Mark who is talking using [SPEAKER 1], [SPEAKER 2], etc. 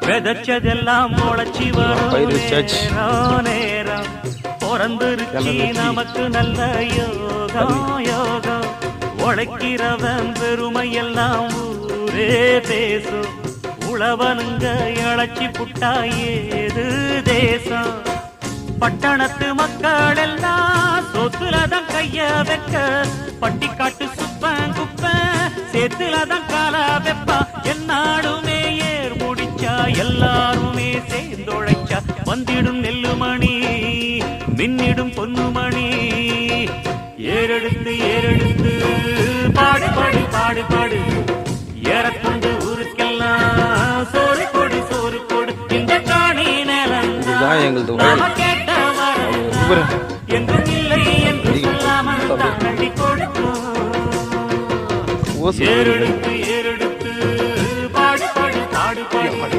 [SPEAKER 1] விதைச்சதெல்லாம் முளைச்சி வரும் நேரம் பிறந்திருச்சி நமக்கு நல்ல யோகம் யோகம். உழைக்கிறவன் பெருமையெல்லாம் ஊரே பேசும். உழவனுங்க இழைச்சி புட்டா ஏது தேசம். பட்டணத்து மக்கள் எல்லாம் சொத்துலதான் கைய வைக்க, பட்டிக்காட்டு சுப்பன் குப்பன் சேத்துலதான் கால வெப்பா. என்னாடுமே ஏர் முடிச்சா எல்லாருமே சேர்ந்தொழைச்சா வந்திடும் நெல்லுமணி மின்னிடும் பொன்னுமணி. ஏறெடுத்து ஏறெடுத்து பாடு பாடு பாடு பாடு, ஏறக்கொண்டு ஊருக்கெல்லாம் சோறு கொடு சோறு கொடு. இந்த காணி நிலம் நாம கேட்ட வரம் என்றும் இல்லை என்று சொல்லாமல் தான் கட்டி கொடுக்கும். ஏறெடுத்து ஏறெடுத்து பாடு பாடு பாடு பாடு.